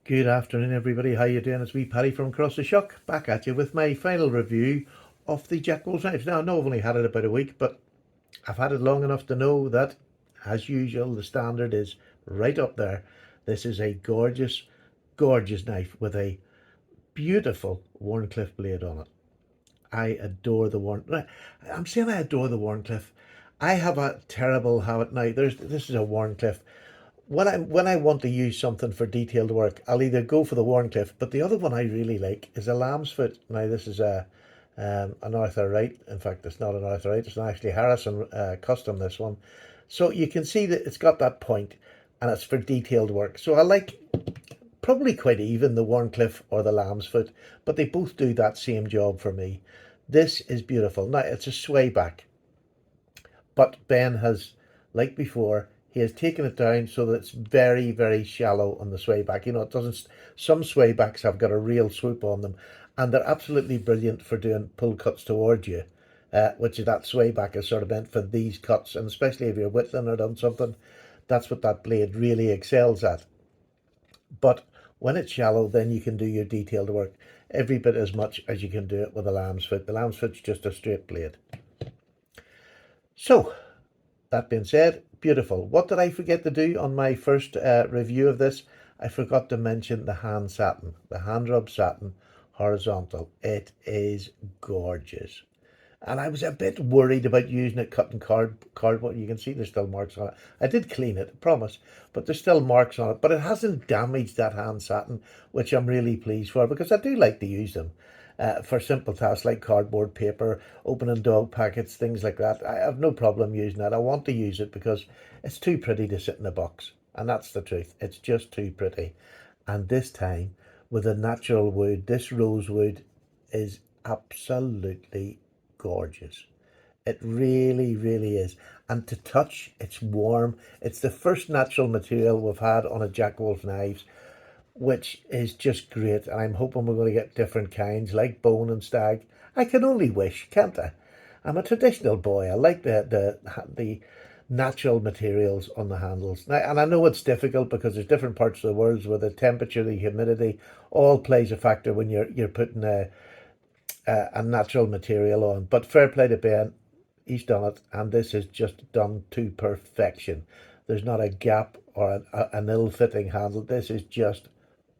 Good afternoon, everybody. How you doing? It's me, Paddy from Across the Shock, back at you with my final review of the JWK knives. Now, I know I've only had it about a week, but I've had it long enough to know that, as usual, the standard is right up there. This is a gorgeous, gorgeous knife with a beautiful Wharncliffe blade on it. I adore the Wharncliffe. I'm saying I adore the Wharncliffe. I have a terrible habit now. This is a Wharncliffe. When I want to use something for detailed work, I'll either go for the Wharncliffe, but the other one I really like is a lamb's foot. Now this is an Arthur Wright. In fact, it's not an Arthur Wright. It's an Ashley Harrison custom. This one, so you can see that it's got that point, and it's for detailed work. So I like probably quite even the Wharncliffe or the lamb's foot, but they both do that same job for me. This is beautiful. Now it's a sway back, but Ben has, like before, he has taken it down so that it's very, very shallow on the sway back. You know, it doesn't, some sway backs have got a real swoop on them, and they're absolutely brilliant for doing pull cuts towards you, which is that sway back is sort of meant for these cuts, and especially if you're whittling or done something, that's what that blade really excels at. But when it's shallow, then you can do your detailed work every bit as much as you can do it with a lamb's foot. The lamb's foot's just a straight blade. So, that being said, beautiful. What did I forget to do on my first review of this? I forgot to mention the hand satin, the hand rub satin horizontal. It is gorgeous. And I was a bit worried about using it cutting cardboard. You can see there's still marks on it. I did clean it, I promise, but there's still marks on it. But it hasn't damaged that hand satin, which I'm really pleased for, because I do like to use them for simple tasks like cardboard, paper, opening dog packets, things like that. I have no problem using that. I want to use it because it's too pretty to sit in a box. And that's the truth. It's just too pretty. And this time, with a natural wood, this rosewood is absolutely gorgeous. It really, really is. And to touch, it's warm. It's the first natural material we've had on a Jack Wolf knives, which is just great. And I'm hoping we're going to get different kinds like bone and stag. I can only wish, can't I? I'm a traditional boy. I like the natural materials on the handles. Now, and I know it's difficult because there's different parts of the world where the temperature, the humidity, all plays a factor when you're putting a natural material on. But fair play to Ben, he's done it, and this is just done to perfection. There's not a gap or an ill-fitting handle. This is just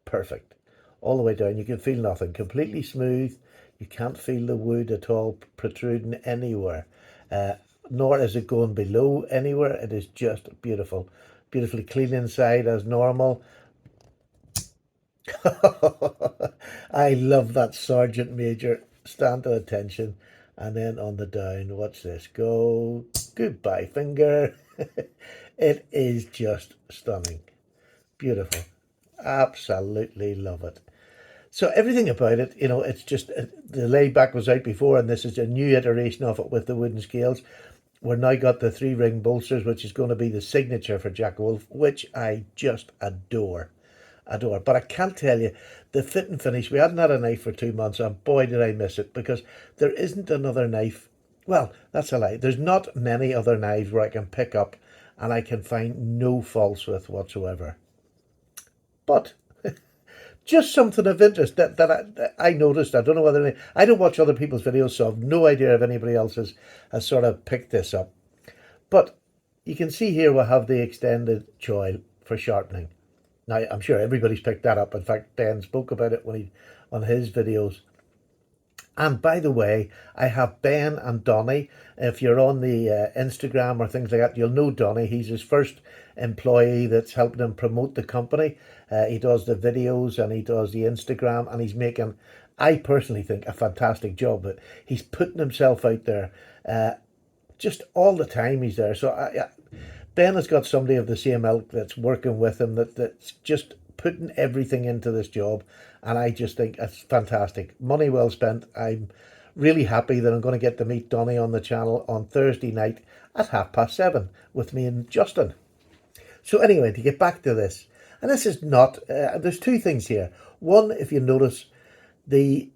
perfect all the way down. You can feel nothing, completely smooth. You can't feel the wood at all protruding anywhere, nor is it going below anywhere. It is just beautiful, beautifully clean inside as normal. I love that sergeant major stand to attention, and then on the down, watch this go. Goodbye finger. It is just stunning, beautiful, absolutely love it. So everything about it, you know, it's just the laid back was out before, and this is a new iteration of it with the wooden scales. We're now got the 3-ring bolsters, which is going to be the signature for Jack Wolf, which I just adore. But I can't tell you, the fit and finish, we hadn't had a knife for 2 months, and boy did I miss it, because there isn't another knife. Well, that's a lie. There's not many other knives where I can pick up and I can find no faults with whatsoever. But just something of interest that I noticed. I don't know whether I don't watch other people's videos, so I've no idea if anybody else has sort of picked this up. But you can see here we have the extended choil for sharpening. Now, I'm sure everybody's picked that up. In fact, Ben spoke about it on his videos. And by the way, I have Ben and Donny. If you're on the Instagram or things like that, you'll know Donny. He's his first employee that's helping him promote the company. He does the videos and he does the Instagram, and he's making, I personally think, a fantastic job. But he's putting himself out there just all the time. He's there. So Ben has got somebody of the same ilk that's working with him that's just putting everything into this job, and I just think it's fantastic. Money well spent. I'm really happy that I'm going to get to meet Donny on the channel on Thursday night at 7:30 with me and Justin. So anyway, to get back to this, and this is not, there's two things here. One, if you notice, the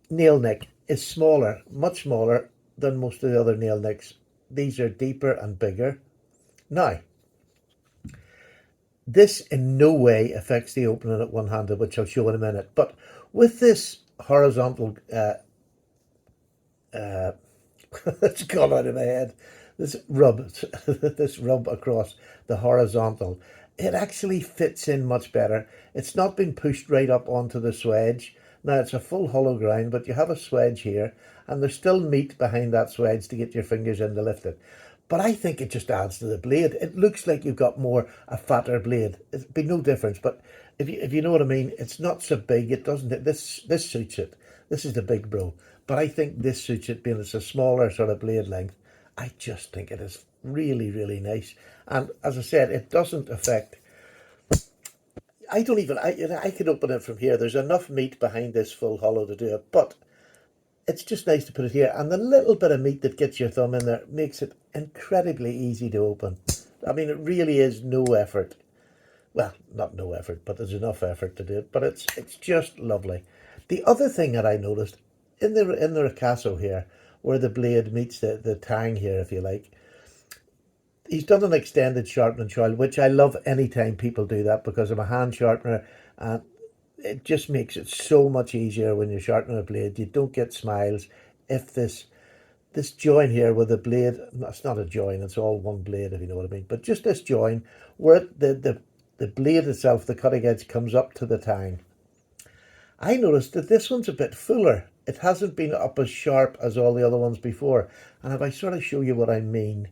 nail nick is smaller, much smaller than most of the other nail nicks. These are deeper and bigger. Now, This in no way affects the opening at one-handed, which I'll show in a minute. But with this horizontal, it's gone out of my head, this rub, this rub across the horizontal, it actually fits in much better. It's not been pushed right up onto the swedge. Now it's a full hollow ground, but you have a swedge here, and there's still meat behind that swedge to get your fingers in to lift it. But I think it just adds to the blade. It looks like you've got a fatter blade. It'd be no difference, but if you know what I mean, it's not so big. It doesn't. This suits it. This is the big bro. But I think this suits it, being it's a smaller sort of blade length. I just think it is really, really nice. And as I said, it doesn't affect. I don't even. I could open it from here. There's enough meat behind this full hollow to do it, but it's just nice to put it here, and the little bit of meat that gets your thumb in there makes it incredibly easy to open. I mean, it really is no effort. Well, not no effort, but there's enough effort to do it. But it's just lovely. The other thing that I noticed in the ricasso here, where the blade meets the tang here, if you like, he's done an extended sharpening choil, which I love anytime people do that, because I'm a hand sharpener, and it just makes it so much easier when you're sharpening a blade. You don't get smiles. If this join here with the blade, it's not a join, it's all one blade, if you know what I mean, but just this join where the blade itself, the cutting edge, comes up to the tang. I noticed that this one's a bit fuller. It hasn't been up as sharp as all the other ones before. And if I sort of show you what I mean,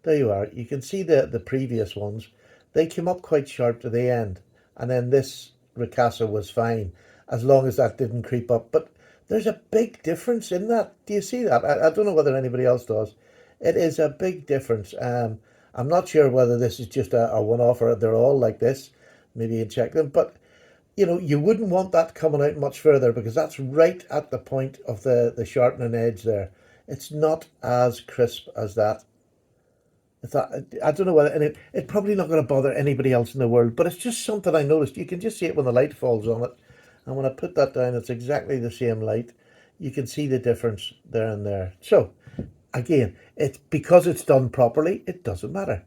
there you are. You can see the previous ones. They came up quite sharp to the end. And then this ricasso was fine, as long as that didn't creep up. But there's a big difference in that. Do you see that? I don't know whether anybody else does. It is a big difference. I'm not sure whether this is just a one-off or they're all like this. Maybe you check them. But you know, you wouldn't want that coming out much further, because that's right at the point of the sharpening edge there. It's not as crisp as that. I don't know whether, and it's probably not going to bother anybody else in the world, but it's just something I noticed. You can just see it when the light falls on it. And when I put that down, it's exactly the same light. You can see the difference there and there. So, again, it's because it's done properly, it doesn't matter.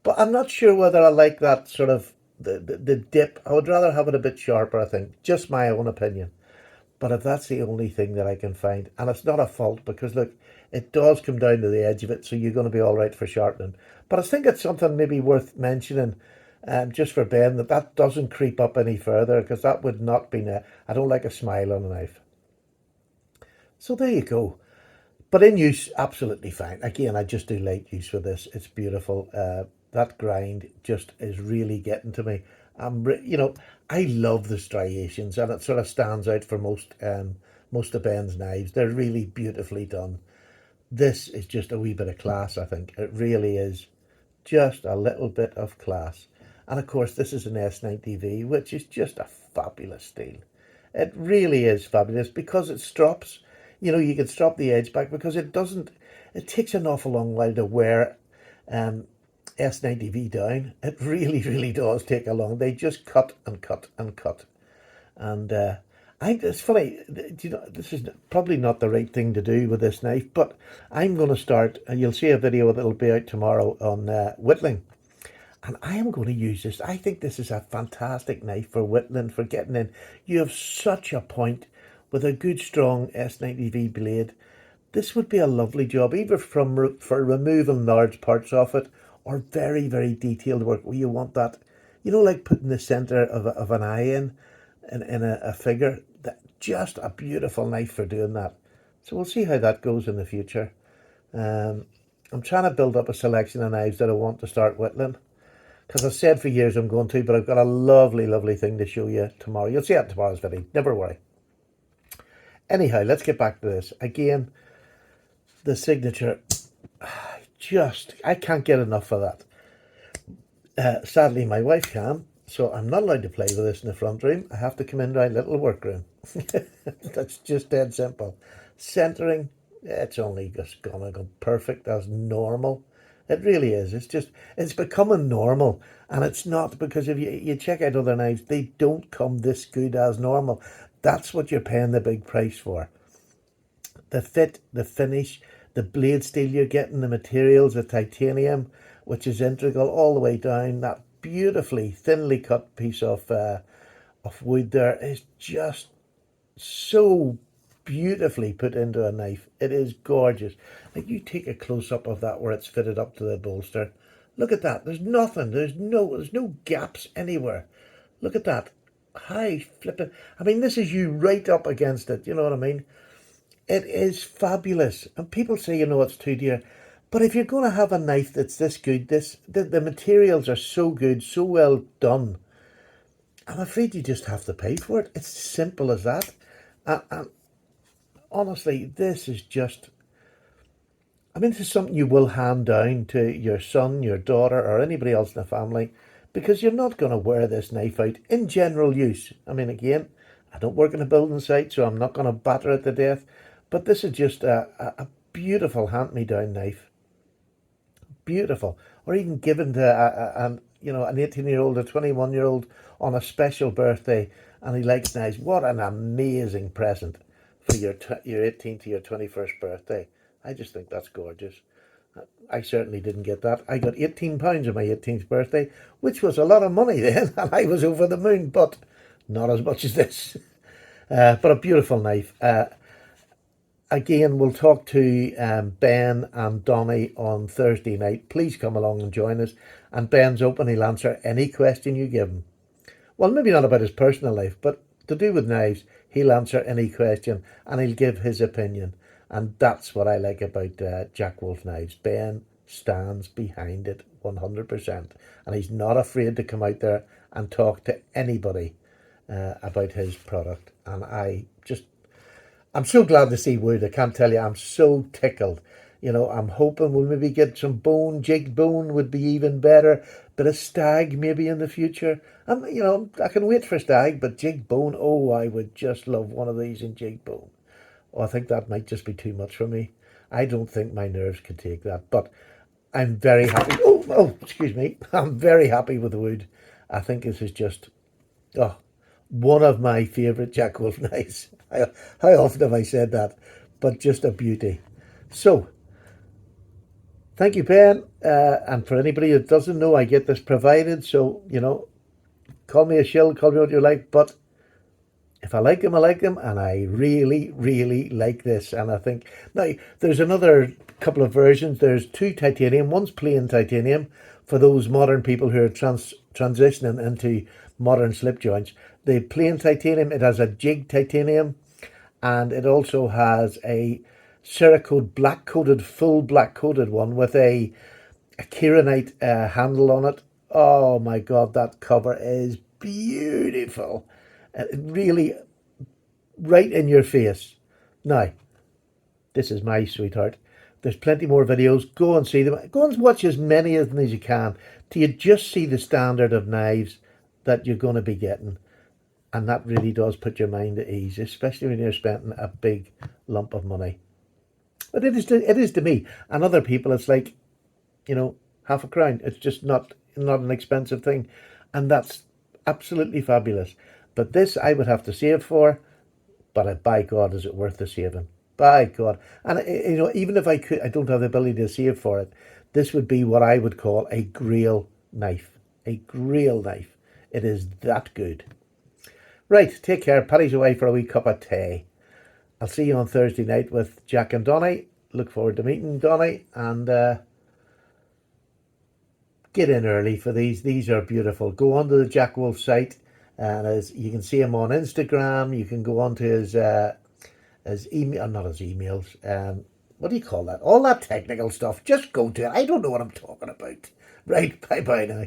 But I'm not sure whether I like that sort of the dip. I would rather have it a bit sharper, I think. Just my own opinion. But if that's the only thing that I can find, and it's not a fault, because look, it does come down to the edge of it, so you're going to be all right for sharpening. But I think it's something maybe worth mentioning, just for Ben, that doesn't creep up any further, because that would not be, I don't like a smile on a knife. So there you go. But in use, absolutely fine. Again, I just do light use with this. It's beautiful. That grind just is really getting to me. You know, I love the striations, and it sort of stands out for most of Ben's knives. They're really beautifully done. This is just a wee bit of class, I think. It really is just a little bit of class. And of course, this is an S90V, which is just a fabulous steel. It really is fabulous, because it strops. You know, you can strop the edge back, because it doesn't, it takes an awful long while to wear S90V down. It really, really does take a long. They just cut and cut and cut. And it's funny, you know, this is probably not the right thing to do with this knife, but I'm going to start, and you'll see a video that'll be out tomorrow on whittling. And I am going to use this. I think this is a fantastic knife for whittling, for getting in. You have such a point with a good, strong S90V blade. This would be a lovely job, either for removing large parts of it, or very, very detailed work where you want that, you know, like putting the centre of an eye in a figure. Just a beautiful knife for doing that. So we'll see how that goes in the future. I'm trying to build up a selection of knives that I want to start whittling, because I've said for years I'm going to, but I've got a lovely, lovely thing to show you tomorrow. You'll see it in tomorrow's video, never worry. Anyhow, let's get back to this. Again, the signature, I can't get enough of that. Sadly, my wife can, so I'm not allowed to play with this in the front room. I have to come into my little workroom. That's just dead simple. Centering, it's only just gonna go perfect as normal. It really is. It's becoming normal, and it's not, because if you check out other knives, they don't come this good as normal. That's what you're paying the big price for. The fit, the finish, the blade steel you're getting, the materials, the titanium, which is integral all the way down, that beautifully thinly cut piece of wood there is just so beautifully put into a knife. It is gorgeous. Like, you take a close up of that where it's fitted up to the bolster. Look at that. There's nothing. There's no gaps anywhere. Look at that. Hi, flipping. I mean, this is you right up against it. You know what I mean? It is fabulous. And people say, it's too dear. But if you're going to have a knife that's this good, the materials are so good, so well done, I'm afraid you just have to pay for it. It's simple as that. And honestly, this is just, this is something you will hand down to your son, your daughter, or anybody else in the family, because you're not going to wear this knife out in general use. Again, I don't work in a building site, so I'm not going to batter it to death. But this is just a beautiful hand-me-down knife. Beautiful. Or even given to an 18-year-old or 21-year-old on a special birthday, and he likes knives. What an amazing present for your 18th to your 21st birthday. I just think that's gorgeous. I certainly didn't get that. I got £18 on my 18th birthday, which was a lot of money then, and I was over the moon, but not as much as this. But a beautiful knife. Again, we'll talk to Ben and Donnie on Thursday night. Please come along and join us. And Ben's open. He'll answer any question you give him. Well, maybe not about his personal life, but to do with knives, he'll answer any question and he'll give his opinion. And that's what I like about Jack Wolf Knives. Ben stands behind it 100%. And he's not afraid to come out there and talk to anybody about his product. And I'm so glad to see wood. I can't tell you, I'm so tickled. I'm hoping we'll maybe get some bone. Jigged bone would be even better. Bit of stag maybe in the future. I can wait for stag, but jigged bone, oh, I would just love one of these in jigged bone. Oh, I think that might just be too much for me. I don't think my nerves could take that, but I'm very happy. Excuse me. I'm very happy with the wood. I think this is just, one of my favourite Jack Wolf knives. How often have I said that? But just a beauty. So, thank you, Ben. And for anybody that doesn't know, I get this provided. So, call me a shill, call me what you like. But if I like them, I like them. And I really, really like this. And I think, now, there's another couple of versions. There's 2 titanium. One's plain titanium for those modern people who are transitioning into modern slip joints. The plain titanium, it has a jig titanium, and it also has a Cerakote full black coated one with a Kieranite handle on it. Oh my God, that cover is beautiful. Really right in your face. Now, this is my sweetheart. There's plenty more videos. Go and see them. Go and watch as many of them as you can till you just see the standard of knives that you're going to be getting. And that really does put your mind at ease, especially when you're spending a big lump of money. But it is to me. And other people, it's like, half a crown. It's just not an expensive thing. And that's absolutely fabulous. But this I would have to save for. But by God, is it worth the saving? By God. And, even if I don't have the ability to save for it, this would be what I would call a grail knife. A grail knife. It is that good. Right, take care. Paddy's away for a wee cup of tea. I'll see you on Thursday night with Jack and Donnie. Look forward to meeting Donnie. And get in early for these. These are beautiful. Go onto the Jack Wolf site. And as you can see him on Instagram, you can go onto his email, not his emails. What do you call that? All that technical stuff. Just go to it. I don't know what I'm talking about. Right, bye-bye now.